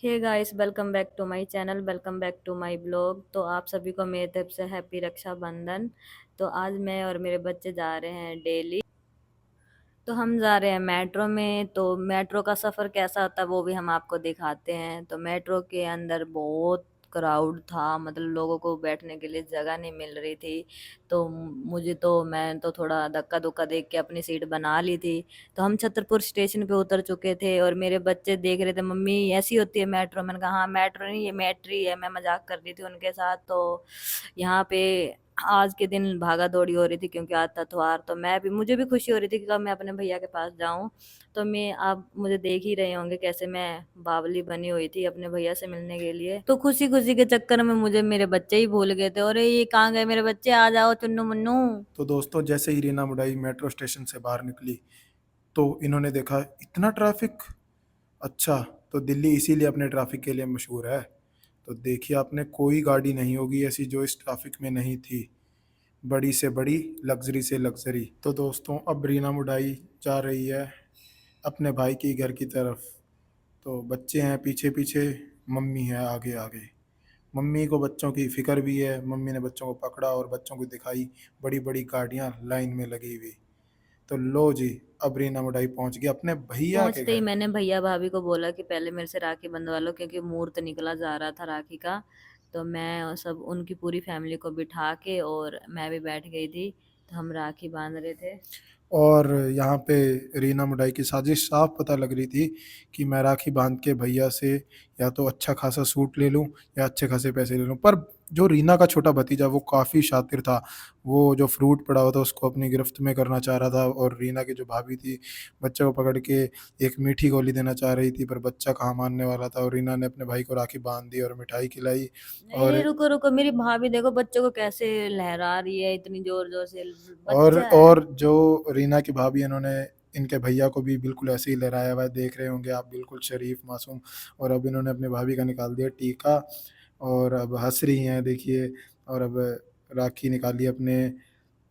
Hey guys, welcome back to my channel. Welcome back to my blog. तो आप सभी को मेरी तरफ से हैप्पी रक्षाबंधन। तो आज मैं और मेरे बच्चे जा रहे हैं दिल्ली। तो हम जा रहे हैं मेट्रो में। तो मेट्रो का सफ़र कैसा होता है वो भी हम आपको दिखाते हैं। तो मेट्रो के अंदर बहुत क्राउड था, मतलब लोगों को बैठने के लिए जगह नहीं मिल रही थी। तो मैं तो थोड़ा धक्का धुक्का देख के अपनी सीट बना ली थी। तो हम छतरपुर स्टेशन पे उतर चुके थे और मेरे बच्चे देख रहे थे, मम्मी ऐसी होती है मेट्रो। मैंने कहा हाँ, मेट्रो नहीं, ये मेट्री है। मैं मजाक कर रही थी उनके साथ। तो यहाँ पे आज के दिन भागा दौड़ी हो रही थी क्योंकि आज था त्योहार। तो मुझे भी खुशी हो रही थी कि कब मैं अपने भैया के पास जाऊं। तो मैं आप मुझे देख ही रहे होंगे कैसे मैं बावली बनी हुई थी अपने भैया से मिलने के लिए। तो खुशी खुशी के चक्कर में मुझे मेरे बच्चे ही भूल गए थे। अरे ये कहाँ गए मेरे बच्चे, आ जाओ चुन्नू मुन्नू। तो दोस्तों, जैसे ही रीना मुडाई मेट्रो स्टेशन से बाहर निकली तो इन्होंने देखा इतना ट्रैफिक। अच्छा, तो दिल्ली इसीलिए अपने ट्रैफिक के लिए मशहूर है। तो देखिए, आपने कोई गाड़ी नहीं होगी ऐसी जो इस ट्रैफिक में नहीं थी। बड़ी से बड़ी, लग्जरी से लग्जरी। तो दोस्तों, अब रीना मुडाई जा रही है अपने भाई के घर की तरफ। तो बच्चे हैं पीछे पीछे, मम्मी है आगे आगे। मम्मी को बच्चों की फिक्र भी है। मम्मी ने बच्चों को पकड़ा और बच्चों को दिखाई बड़ी बड़ी गाड़ियां लाइन में लगी हुई। तो लो जी, अब रीना मुडाई पहुंच गई अपने भैया के पहुंचते ही घर। मैंने भैया भाभी को बोला कि पहले मेरे से राखी बंधवा लो, क्योंकि मुहूर्त निकला जा रहा था राखी का। तो मैं और सब उनकी पूरी फैमिली को बिठा के और मैं भी बैठ गई थी। तो हम राखी बांध रहे थे। और यहाँ पे रीना मुडाई की साजिश साफ पता लग रही थी कि मैं राखी बांध के भैया से या तो अच्छा खासा सूट ले लूँ या अच्छे खासे पैसे ले लूँ। पर जो रीना का छोटा भतीजा वो काफ़ी शातिर था। वो जो फ्रूट पड़ा हुआ था उसको अपनी गिरफ्त में करना चाह रहा था, और रीना की जो भाभी थी बच्चे को पकड़ के एक मीठी गोली देना चाह रही थी, पर बच्चा कहाँ मानने वाला था। और रीना ने अपने भाई को राखी बांध दी और मिठाई खिलाई। अरे और रुको रुको, मेरी भाभी देखो बच्चों को कैसे लहरा रही है इतनी जोर जोर से। और बच्चा है। और जो रीना की भाभी है, इन्होंने इनके भैया को भी बिल्कुल ऐसे ही लहराया हुआ है। देख रहे होंगे आप, बिल्कुल शरीफ मासूम। और अब इन्होंने अपनी भाभी का निकाल दिया टीका और अब हंस रही हैं, देखिए। और अब राखी निकाली अपने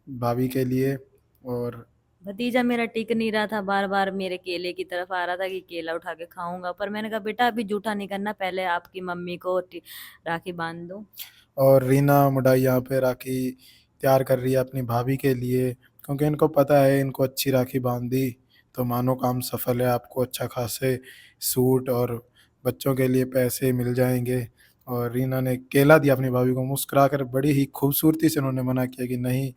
भाभी के लिए। और भतीजा मेरा टिक नहीं रहा था, बार बार मेरे केले की तरफ आ रहा था कि केला उठा के खाऊंगा। पर मैंने कहा बेटा अभी जूठा नहीं करना, पहले आपकी मम्मी को राखी बांध दो। और रीना मुडाई यहाँ पे राखी तैयार कर रही है अपनी भाभी के लिए, क्योंकि इनको पता है इनको अच्छी राखी बांध दी तो मानो काम सफल है। आपको अच्छा खासे सूट और बच्चों के लिए पैसे मिल जाएंगे। और रीना ने केला दिया अपनी भाभी को, मुस्कुराकर बड़ी ही खूबसूरती से उन्होंने मना किया कि नहीं,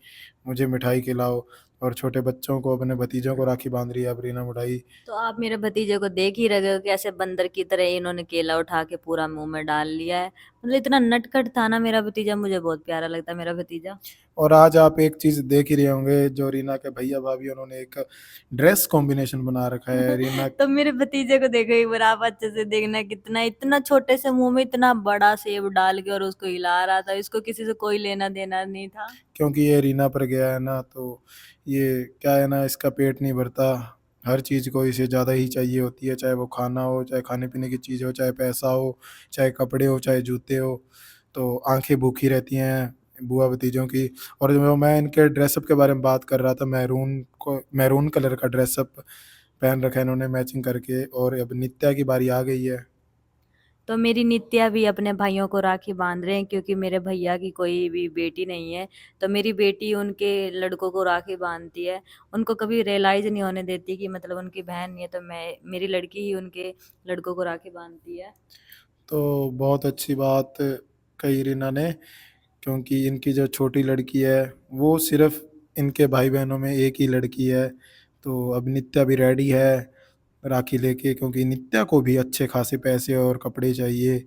मुझे मिठाई खिलाओ। और छोटे बच्चों को, अपने भतीजों को राखी बांध रही है अब रीना मुडाई। तो आप मेरे भतीजे को देख ही रहे हो, कैसे बंदर की तरह इन्होंने केला उठा के पूरा मुंह में डाल लिया है। मतलब इतना नटखट था ना मेरा भतीजा, मुझे बहुत प्यारा लगता है मेरा भतीजा। और आज आप एक चीज देख ही रहे होंगे, जो रीना के भैया भाभी उन्होंने एक ड्रेस कॉम्बिनेशन बना रखा है। रीना तो मेरे भतीजे को देखो एक बार आप अच्छे से देखना, कितना इतना छोटे से मुंह में इतना बड़ा सेब डाल के और उसको हिला रहा था। इसको किसी से कोई लेना देना नहीं था। क्योंकि ये रीना पर गया है ना, तो ये क्या है ना, इसका पेट नहीं भरता। हर चीज़ को इसे ज़्यादा ही चाहिए होती है, चाहे वो खाना हो, चाहे खाने पीने की चीज़ हो, चाहे पैसा हो, चाहे कपड़े हो, चाहे जूते हो। तो आंखें भूखी रहती हैं बुआ भतीजों की। और जो मैं इनके ड्रेसअप के बारे में बात कर रहा था, मैरून कलर का ड्रेसअप पहन रखा है इन्होंने मैचिंग करके। और अब नित्या की बारी आ गई है। तो मेरी नित्या भी अपने भाइयों को राखी बांध रहे हैं, क्योंकि मेरे भैया की कोई भी बेटी नहीं है। तो मेरी बेटी उनके लड़कों को राखी बांधती है। उनको कभी रियलाइज नहीं होने देती कि मतलब उनकी बहन नहीं है। तो मेरी लड़की ही उनके लड़कों को राखी बांधती है। तो बहुत अच्छी बात कही रीना ने, क्योंकि इनकी जो छोटी लड़की है वो सिर्फ इनके भाई बहनों में एक ही लड़की है। तो अब नित्या भी रेडी है राखी लेके, क्योंकि नित्या को भी अच्छे खासे पैसे और कपड़े चाहिए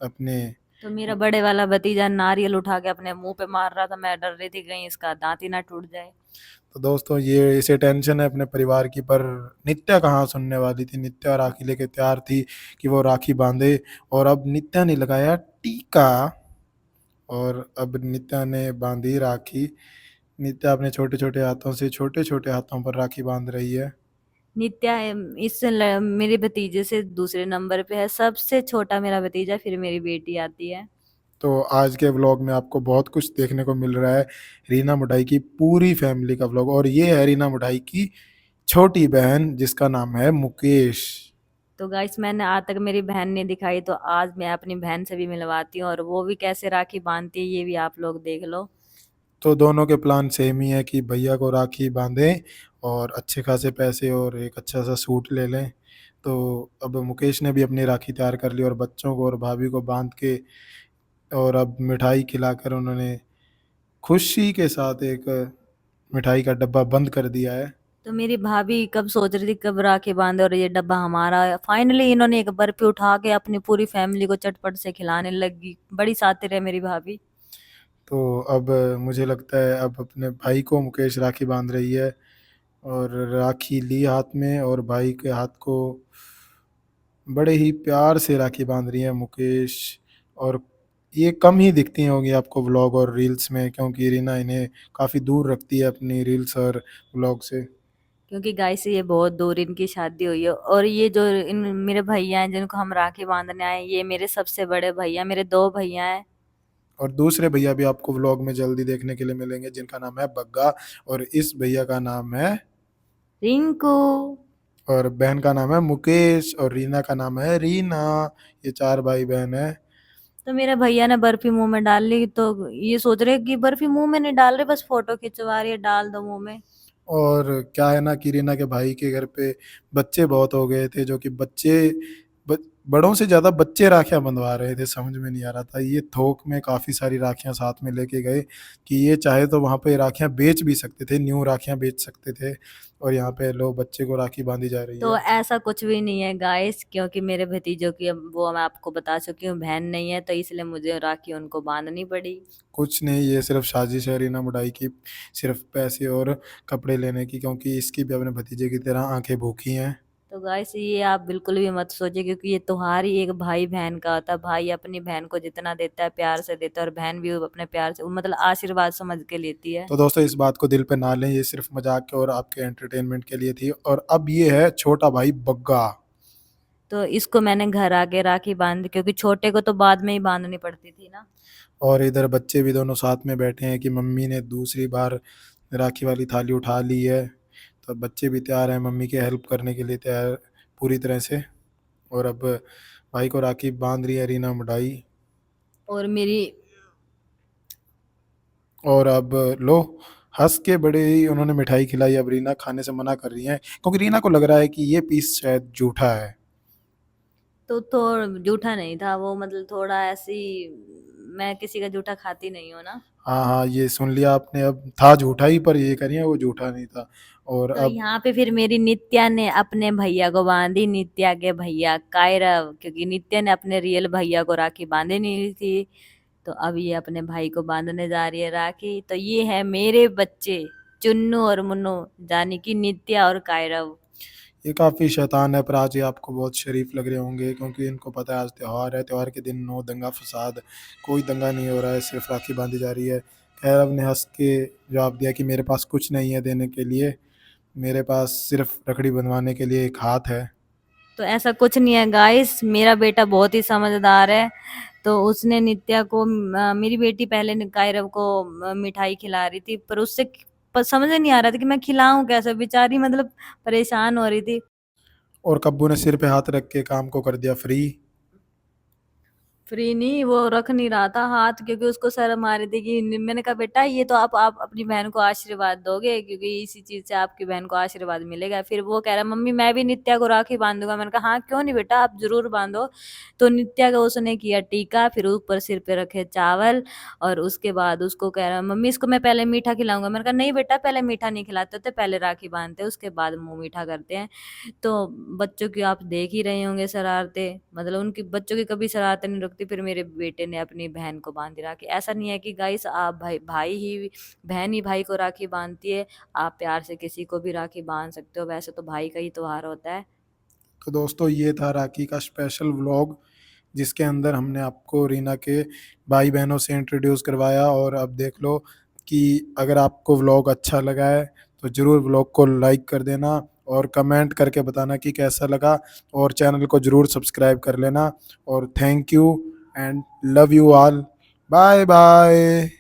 अपने। तो मेरा बड़े वाला भतीजा नारियल उठा के अपने मुंह पे मार रहा था। मैं डर रही थी कहीं इसका दांत ही ना टूट जाए। तो दोस्तों, ये इसे टेंशन है अपने परिवार की, पर नित्या कहाँ सुनने वाली थी। नित्या राखी लेके तैयार थी कि वो राखी बांधे। और अब नित्या ने लगाया टीका, और अब नित्या ने बांधी राखी। नित्या अपने छोटे छोटे हाथों से छोटे छोटे हाथों पर राखी बांध रही है। नित्या मेरे भतीजे से दूसरे नंबर पे है। सबसे छोटा मेरा भतीजा, फिर मेरी बेटी आती है। तो आज के व्लॉग में आपको बहुत कुछ देखने को मिल रहा है। रीना मुडाई की पूरी फैमिली का व्लॉग, और ये है रीना मुडाई की छोटी बहन जिसका नाम है मुकेश। तो गाइस मैंने आज तक मेरी बहन नहीं दिखाई, तो आज मैं अपनी बहन से भी मिलवाती हूँ और वो भी कैसे राखी बांधती है ये भी आप लोग देख लो। तो दोनों के प्लान सेम ही है कि भैया को राखी बांधें और अच्छे खासे पैसे और एक अच्छा सा सूट ले लें। तो अब मुकेश ने भी अपनी राखी तैयार कर ली और बच्चों को और भाभी को बांध के और अब मिठाई खिलाकर उन्होंने खुशी के साथ एक मिठाई का डब्बा बंद कर दिया है। तो मेरी भाभी कब सोच रही थी कब राखी बांधे और ये डब्बा हमारा है। फाइनली इन्होंने एक बर्फी उठा के अपनी पूरी फैमिली को चटपट से खिलाने लगी। बड़ी शातिर है मेरी भाभी। तो अब मुझे लगता है अब अपने भाई को मुकेश राखी बांध रही है और राखी ली हाथ में और भाई के हाथ को बड़े ही प्यार से राखी बांध रही है मुकेश। और ये कम ही दिखती होंगी आपको व्लॉग और रील्स में, क्योंकि रीना इन्हें काफ़ी दूर रखती है अपनी रील्स और व्लॉग से। क्योंकि गाय से ये बहुत दूर इनकी शादी हुई है और ये जो इन मेरे भैया हैं जिनको हम राखी बांधने आए ये मेरे सबसे बड़े भैया, मेरे दो भैया हैं। और दूसरे भैया भी आपको व्लॉग में जल्दी देखने के लिए मिलेंगे, जिनका नाम है बग्गा और इस भैया का नाम है, रिंकू। और बहन का नाम है मुकेश और रीना का नाम है रीना। ये चार भाई बहन है। तो मेरे भैया ने बर्फी मुंह में डाल ली तो ये सोच रहे कि बर्फी मुंह में नहीं डाल रहे, बस फोटो खिंचवा रही है, डाल दो मुंह में। और क्या है ना कि रीना के भाई के घर पे बच्चे बहुत हो गए थे, जो कि बड़ों से ज़्यादा बच्चे राखियां बंधवा रहे थे। समझ में नहीं आ रहा था, ये थोक में काफ़ी सारी राखियां साथ में लेके गए कि ये चाहे तो वहाँ पे राखियां बेच भी सकते थे, न्यू राखियां बेच सकते थे। और यहाँ पे लो बच्चे को राखी बांधी जा रही तो है। ऐसा कुछ भी नहीं है गाइस, क्योंकि मेरे भतीजों की अब वो मैं आपको बता चुकी हूँ बहन नहीं है, तो इसलिए मुझे राखी उनको बांधनी पड़ी। कुछ नहीं, ये सिर्फ साजिश है रीना मुडाई की, सिर्फ पैसे और कपड़े लेने की, क्योंकि इसकी भी अपने भतीजे की तरह आंखें भूखी हैं। तो गाइस ये आप बिल्कुल भी मत सोचिए, क्योंकि ये त्योहार ही एक भाई बहन का होता है। भाई अपनी बहन को जितना देता है प्यार से देता है और बहन भी अपने प्यार से मतलब आशीर्वाद समझ के लेती है। तो दोस्तों इस बात को दिल पे ना लें, ये सिर्फ मजाक के और आपके एंटरटेनमेंट के लिए थी। और अब ये है छोटा भाई बग्गा। तो इसको मैंने घर आके राखी बांध, क्योंकि छोटे को तो बाद में ही बांधनी पड़ती थी ना। और इधर बच्चे भी दोनों साथ में बैठे हैं कि मम्मी ने दूसरी बार राखी वाली थाली उठा ली है। तो बच्चे भी तैयार हैं मम्मी के हेल्प करने के लिए, तैयार पूरी तरह से। और अब भाई को राखी बांध रही है रीना मुडाई। और मेरी और अब लो, हंस के बड़े ही उन्होंने मिठाई खिलाई। अब रीना खाने से मना कर रही है, क्योंकि रीना को लग रहा है कि ये पीस शायद जूठा है। तो थोड़ा जूठा नहीं था वो, मतलब थोड़ा ऐसी, मैं किसी का जूठा खाती नहीं हूँ ना। हाँ हाँ, ये सुन लिया आपने, अब था जूठा ही पर ये करिए वो जूठा नहीं था। और तो अब यहाँ पे फिर मेरी नित्या ने अपने भैया को बांधी, नित्या के भैया कायरव, क्योंकि नित्या ने अपने रियल भैया को राखी बांधी नहीं थी। तो अब ये अपने भाई को बांधने जा रही है राखी। तो ये है मेरे बच्चे चुन्नू और मुन्नू, यानी कि नित्या और कायरव। ये काफ़ी शैतान है, पर आज ये आपको बहुत शरीफ लग रहे होंगे, क्योंकि इनको पता है आज त्यौहार है। त्यौहार के दिन नो दंगा फसाद, कोई दंगा नहीं हो रहा है, सिर्फ राखी बांधी जा रही है। खैर ने हंस के जवाब दिया कि मेरे पास कुछ नहीं है देने के लिए, मेरे पास सिर्फ रखड़ी बंधवाने के लिए एक हाथ है। तो ऐसा कुछ नहीं है गाइस, मेरा बेटा बहुत ही समझदार है। तो उसने नित्या को मेरी बेटी पहले कायरव को मिठाई खिला रही थी, पर उससे समझ नहीं आ रहा था कि मैं खिलाऊं कैसे, बेचारी मतलब परेशान हो रही थी। और कब्बू ने सिर पे हाथ रख के काम को कर दिया फ्री। फ्री नहीं, वो रख नहीं रहा था हाथ, क्योंकि उसको शर्म आ रही थी कि मैंने कहा बेटा ये तो आप अपनी बहन को आशीर्वाद दोगे, क्योंकि इसी चीज से आपकी बहन को आशीर्वाद मिलेगा। फिर वो कह रहा मम्मी मैं भी नित्या को राखी बांधूंगा। मैंने कहा हाँ क्यों नहीं बेटा, आप जरूर बांधो। तो नित्या का उसने किया टीका, फिर ऊपर सिर पे रखे चावल, और उसके बाद उसको कह रहा मम्मी इसको मैं पहले मीठा खिलाऊंगा। मैंने कहा नहीं बेटा, पहले मीठा नहीं खिलाते होते, पहले राखी बांधते उसके बाद मुंह मीठा करते हैं। तो बच्चों की आप देख ही रहे होंगे शरारतें, मतलब उनकी बच्चों की कभी शरारतें नहीं रुकती। फिर मेरे बेटे ने अपनी बहन को बांधी राखी। ऐसा नहीं है कि गाइस आप भाई भाई ही बहन ही भाई को राखी बांधती है, आप प्यार से किसी को भी राखी बांध सकते हो, वैसे तो भाई का ही त्योहार होता है। तो दोस्तों ये था राखी का स्पेशल व्लॉग, जिसके अंदर हमने आपको रीना के भाई बहनों से इंट्रोड्यूस करवाया। और अब देख लो कि अगर आपको व्लॉग अच्छा लगा है तो ज़रूर व्लॉग को लाइक कर देना और कमेंट करके बताना कि कैसा लगा, और चैनल को ज़रूर सब्सक्राइब कर लेना। और thank you and love you all. Bye bye.